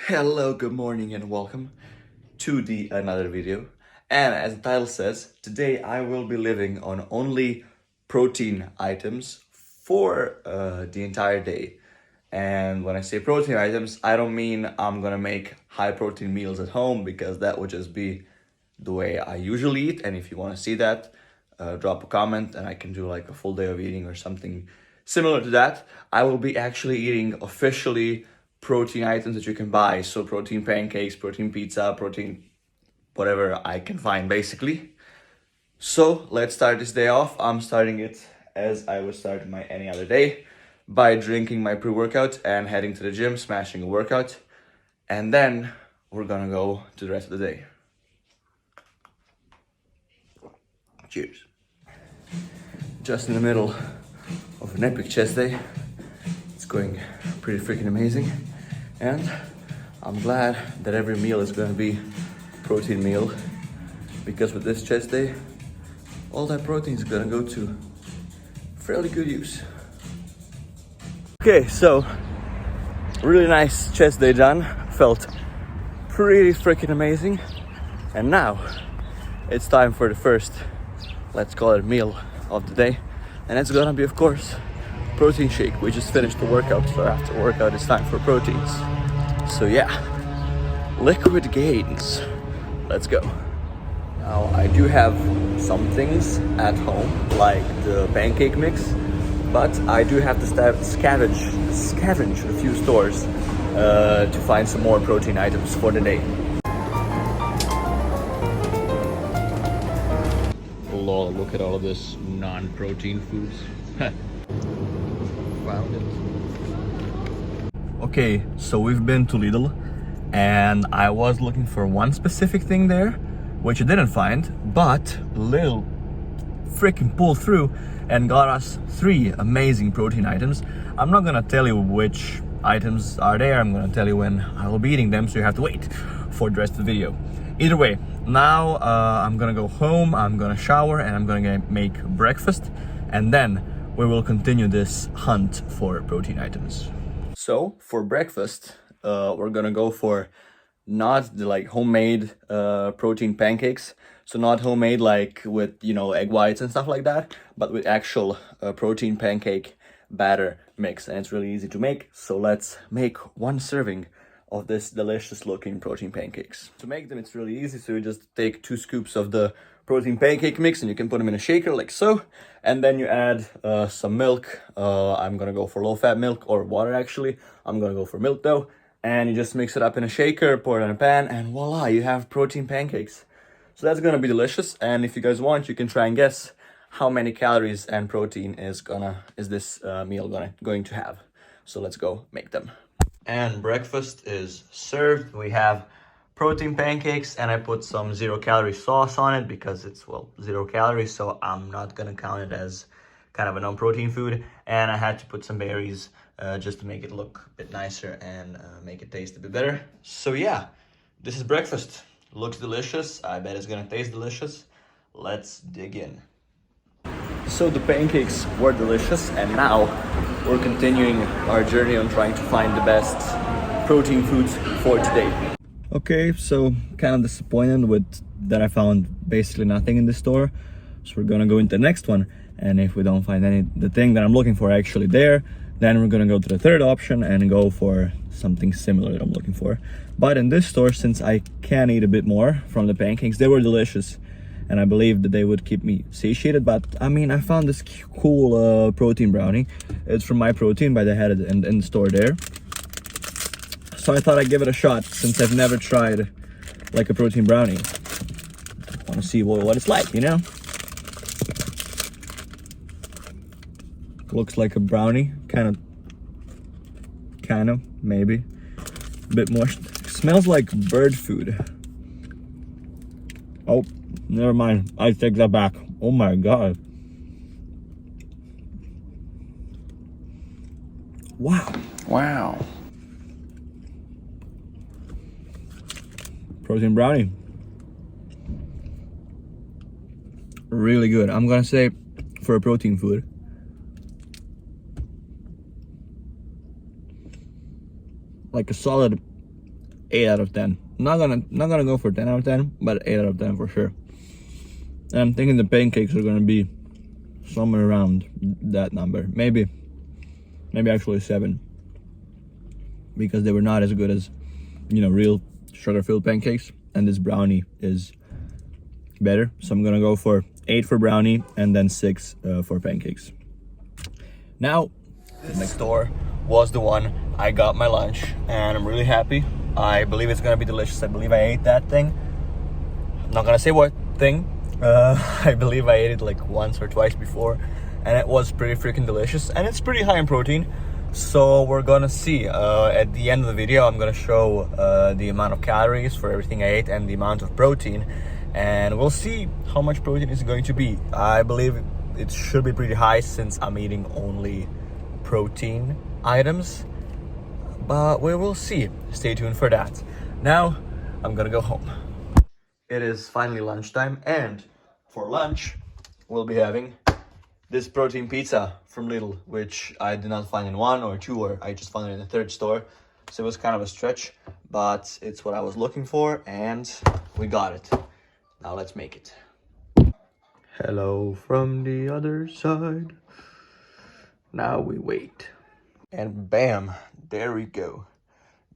Hello, good morning, and welcome to the another video. And as the title says, today I will be living on only protein items for the entire day. And when I say protein items, I don't mean I'm gonna make high protein meals at home because that would just be the way I usually eat. And if you want to see that, drop a comment and I can do like a full day of eating or something similar to that. I will be actually eating officially protein items that you can buy. So protein pancakes, protein pizza, protein whatever I can find basically. So let's start this day off. I'm starting it as I would start my any other day by drinking my pre-workout and heading to the gym, smashing a workout. And then we're gonna go to the rest of the day. Cheers. Just in the middle of an epic chest day. It's going pretty freaking amazing. And I'm glad that every meal is gonna be protein meal because with this chest day, all that protein is gonna go to fairly good use. Okay, so really nice chest day done. Felt pretty freaking amazing. And now it's time for the first, let's call it meal of the day. And it's gonna be, of course, protein shake. We just finished the workout, so after workout it's time for proteins. So yeah, liquid gains. Let's go. Now I do have some things at home, like the pancake mix, but I do have to scavenge a few stores to find some more protein items for the day. Lol, look at all of this non-protein foods. Found it. Okay, so we've been to Lidl and I was looking for one specific thing there, which I didn't find, but Lidl freaking pulled through and got us 3 amazing protein items. I'm not gonna tell you which items are there, I'm gonna tell you when I will be eating them, so you have to wait for the rest of the video. Either way, now I'm gonna go home, I'm gonna shower, and I'm gonna make breakfast, and then we will continue this hunt for protein items. So for breakfast, we're gonna go for not the like homemade protein pancakes. So not homemade like with, you know, egg whites and stuff like that, but with actual protein pancake batter mix. And it's really easy to make. So let's make 1 serving of this delicious looking protein pancakes. To make them, it's really easy. So you just take 2 scoops of the protein pancake mix and you can put them in a shaker like so. And then you add some milk. I'm gonna go for low-fat milk or water actually. I'm gonna go for milk though. And you just mix it up in a shaker, pour it in a pan, and voila, you have protein pancakes. So that's gonna be delicious. And if you guys want, you can try and guess how many calories and protein is this meal going to have. So let's go make them. And breakfast is served. We have protein pancakes and I put some 0-calorie sauce on it because it's, well, 0 calories, so I'm not gonna count it as kind of a non-protein food. And I had to put some berries just to make it look a bit nicer and make it taste a bit better. So yeah, this is breakfast. Looks delicious. I bet it's gonna taste delicious. Let's dig in. So the pancakes were delicious, and now we're continuing our journey on trying to find the best protein foods for today. Okay, so kind of disappointed with that I found basically nothing in the store. So we're gonna go into the next one, and if we don't find the thing that I'm looking for actually there, then we're gonna go to the third option and go for something similar that I'm looking for. But in this store, since I can eat a bit more from the pancakes, they were delicious. And I believe that they would keep me satiated. But I mean, I found this cool protein brownie. It's from My Protein, but they had it in the store there. So I thought I'd give it a shot since I've never tried like a protein brownie. I want to see what it's like, you know? Looks like a brownie, kind of, maybe. A bit more. Smells like bird food. Oh, never mind. I take that back. Oh my god. Wow. Wow. Protein brownie. Really good. I'm gonna say for a protein food, like a solid 8 out of 10. Not gonna go for 10 out of 10, but 8 out of 10 for sure. And I'm thinking the pancakes are gonna be somewhere around that number. Maybe actually 7. Because they were not as good as, real sugar-filled pancakes. And this brownie is better. So I'm gonna go for 8 for brownie and then 6 for pancakes. Now, this next store was the one I got my lunch, and I'm really happy. I believe it's gonna be delicious. I believe I ate that thing. I'm not gonna say what thing. I believe I ate it like once or twice before, and it was pretty freaking delicious, and it's pretty high in protein. So we're gonna see at the end of the video. I'm gonna show the amount of calories for everything I ate and the amount of protein, and we'll see how much protein is going to be. I believe it should be pretty high since I'm eating only protein items, but we will see. Stay tuned for that. Now I'm gonna go home. It is finally lunchtime, and for lunch we'll be having this protein pizza from Lidl, which I did not find in 1 or 2, or I just found it in the 3rd store. So it was kind of a stretch, but it's what I was looking for, and we got it. Now let's make it. Hello from the other side. Now we wait. And bam, there we go.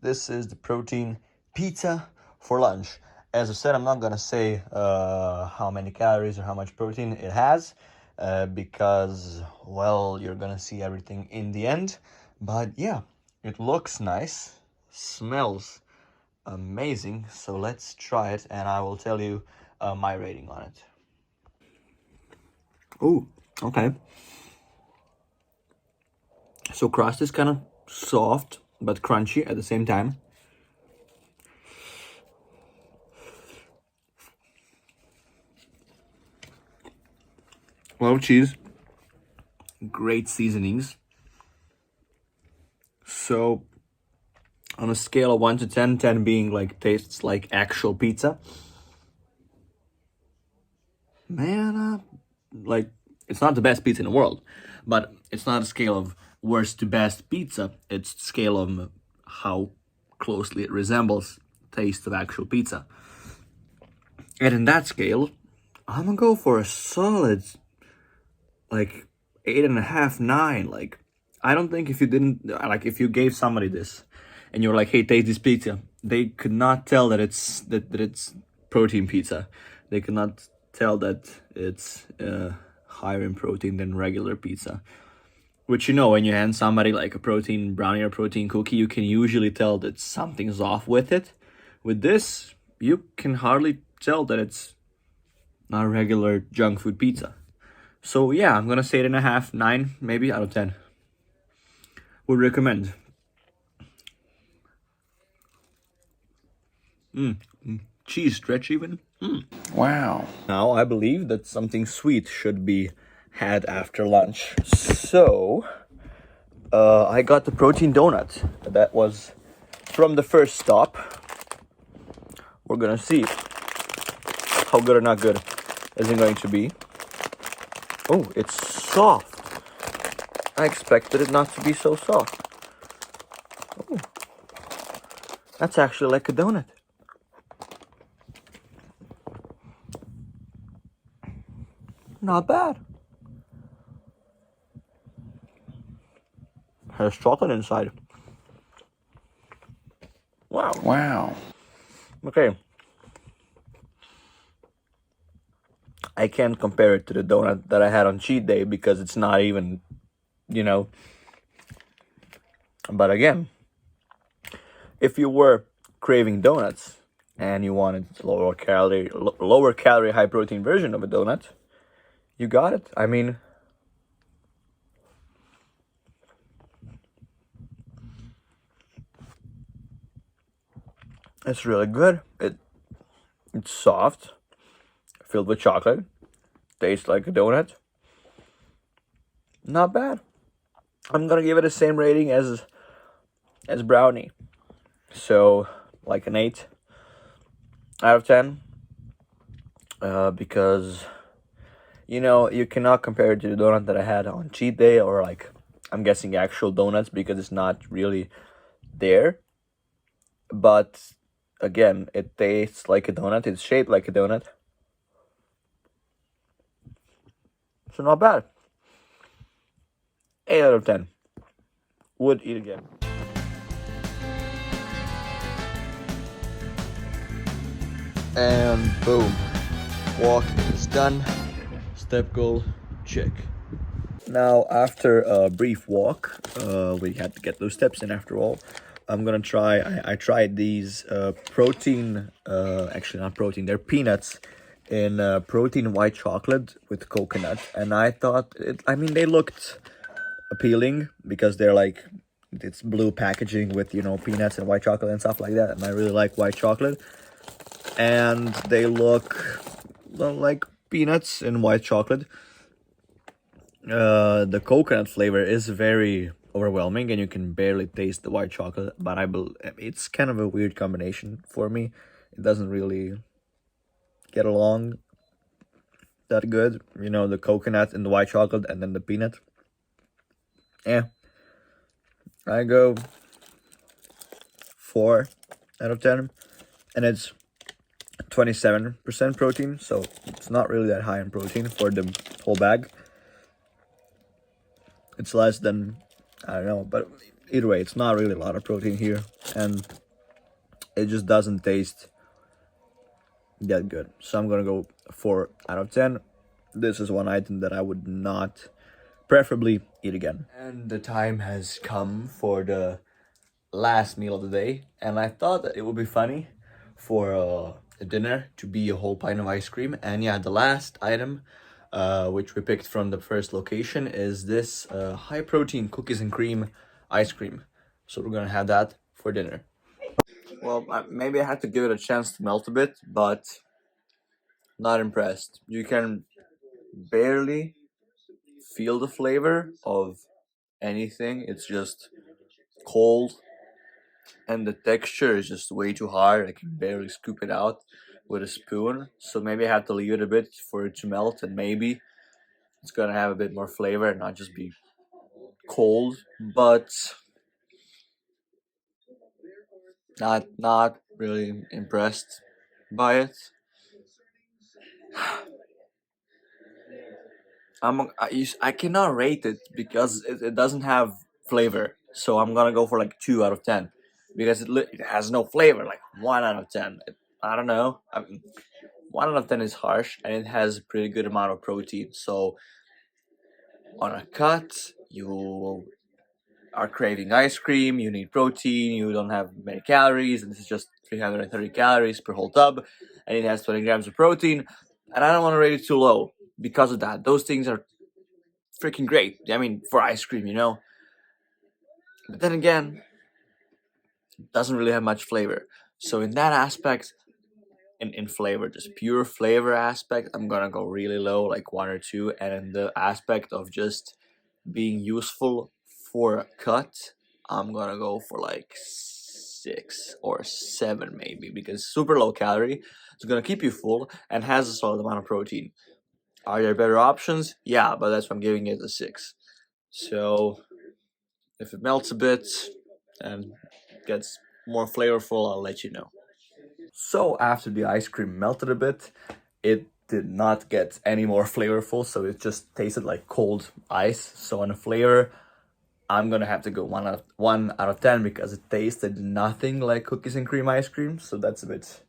This is the protein pizza for lunch. As I said, I'm not gonna say how many calories or how much protein it has, because, well, you're gonna see everything in the end. But yeah, it looks nice, smells amazing. So let's try it, and I will tell you my rating on it. Oh, okay. So crust is kind of soft but crunchy at the same time. A lot of cheese, great seasonings. So on a scale of 1 to 10, 10 being like tastes like actual pizza, man, like, it's not the best pizza in the world, but it's not a scale of worst to best pizza. It's a scale of how closely it resembles taste of actual pizza. And in that scale, I'm gonna go for a solid like 8.5, 9. Like, I don't think if you gave somebody this and you're like, hey, taste this pizza, they could not tell that it's protein pizza. They could not tell that it's higher in protein than regular pizza. Which, when you hand somebody like a protein brownie or protein cookie, you can usually tell that something's off with it. With this, you can hardly tell that it's not a regular junk food pizza. So yeah, I'm gonna say 8.5, 9, maybe out of 10. Would recommend. Cheese stretch even. Wow. Now I believe that something sweet should be had after lunch. So I got the protein donut. That was from the first stop. We're gonna see how good or not good is it going to be. Oh, it's soft. I expected it not to be so soft. Oh, that's actually like a donut. Not bad. Has chocolate inside. Wow. Okay. I can't compare it to the donut that I had on cheat day because it's not even, But again, if you were craving donuts and you wanted lower calorie, high protein version of a donut, you got it. I mean, it's really good. It's soft, filled with chocolate, tastes like a donut. Not bad. I'm gonna give it the same rating as brownie. So like an 8 out of 10. Because you cannot compare it to the donut that I had on cheat day, or like, I'm guessing actual donuts, because it's not really there. But Again, it tastes like a donut. It's shaped like a donut. So not bad. 8 out of 10. Would eat again. And boom. Walk is done. Step goal, check. Now, after a brief walk, we had to get those steps in after all. I'm gonna try. I tried these protein. Actually, not protein. They're peanuts in protein white chocolate with coconut, and I thought it. I mean, they looked appealing because they're like it's blue packaging with peanuts and white chocolate and stuff like that, and I really like white chocolate. And they look like peanuts and white chocolate. The coconut flavor is very overwhelming, and you can barely taste the white chocolate. But it's kind of a weird combination for me. It doesn't really get along that good. The coconut and the white chocolate, and then the peanut. Yeah, I go 4 out of 10, and it's 27% protein, so it's not really that high in protein for the whole bag. It's less than, I don't know, but either way, it's not really a lot of protein here, and it just doesn't taste that good. So I'm gonna go 4 out of 10. This is one item that I would not preferably eat again. And the time has come for the last meal of the day, and I thought that it would be funny for a dinner to be a whole pint of ice cream. And yeah, the last item, which we picked from the first location, is this high protein cookies and cream ice cream. So we're gonna have that for dinner. Well, maybe I had to give it a chance to melt a bit, but not impressed. You can barely feel the flavor of anything. It's just cold, and the texture is just way too hard. I can barely scoop it out with a spoon. So maybe I have to leave it a bit for it to melt, and maybe it's gonna have a bit more flavor and not just be cold. But not really impressed by it. I cannot rate it because it doesn't have flavor. So I'm gonna go for like 2 out of 10 because it has no flavor. Like 1 out of 10. I don't know. 1 out of 10 is harsh, and it has a pretty good amount of protein. So on a cut, you are craving ice cream, you need protein, you don't have many calories, and this is just 330 calories per whole tub, and it has 20 grams of protein, and I don't want to rate it too low because of that. Those things are freaking great. I mean, for ice cream. But then again, it doesn't really have much flavor. So in that aspect, in flavor, just pure flavor aspect, I'm gonna go really low, like 1 or 2, and in the aspect of just being useful for a cut, I'm gonna go for like 6 or 7 maybe, because super low calorie, it's gonna keep you full and has a solid amount of protein. Are there better options? Yeah, but that's why I'm giving it a 6. So if it melts a bit and gets more flavorful, I'll let you know. So after the ice cream melted a bit, it did not get any more flavorful, so it just tasted like cold ice. So on a flavor, I'm gonna have to go 1 out of 10 because it tasted nothing like cookies and cream ice cream. So that's a bit,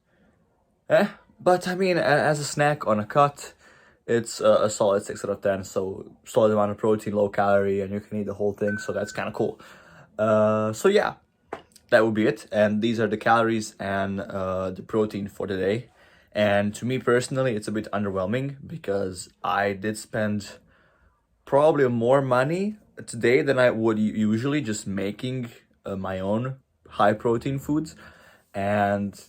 But I mean, as a snack on a cut, it's a solid 6 out of 10. So solid amount of protein, low calorie, and you can eat the whole thing. So that's kind of cool. So yeah, that would be it. And these are the calories and the protein for the day. And to me personally, it's a bit underwhelming because I did spend probably more money today than I would usually just making my own high protein foods, and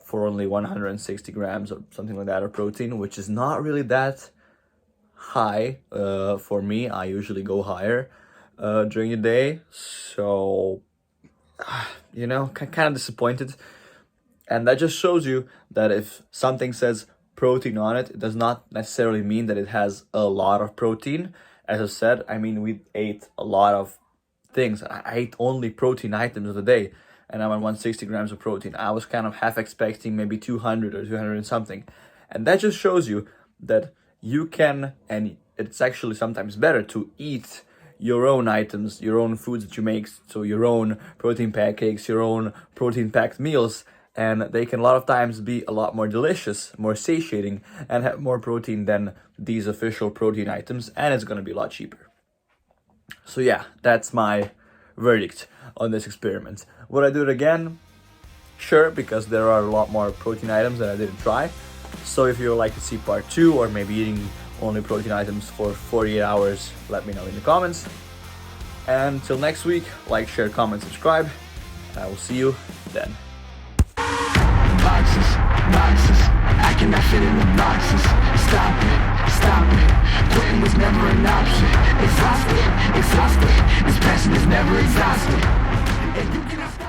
for only 160 grams or something like that of protein, which is not really that high for me. I usually go higher during the day, so kind of disappointed. And that just shows you that if something says protein on it, it does not necessarily mean that it has a lot of protein. As I said, I mean, we ate a lot of things. I ate only protein items of the day, and I'm on 160 grams of protein. I was kind of half expecting maybe 200 or 200 and something. And that just shows you that you can, and it's actually sometimes better to eat your own items, your own foods that you make, so your own protein pancakes, your own protein-packed meals, and they can a lot of times be a lot more delicious, more satiating, and have more protein than these official protein items, and it's gonna be a lot cheaper. So yeah, that's my verdict on this experiment. Would I do it again? Sure, because there are a lot more protein items that I didn't try. So if you would like to see part 2, or maybe eating only protein items for 48 hours, let me know in the comments. And until next week, like, share, comment, subscribe, and I will see you then. Boxes, boxes, I cannot fit in the boxes. Stop it, quitting was never an option. Exhausted, this passion is never exhausted. And you cannot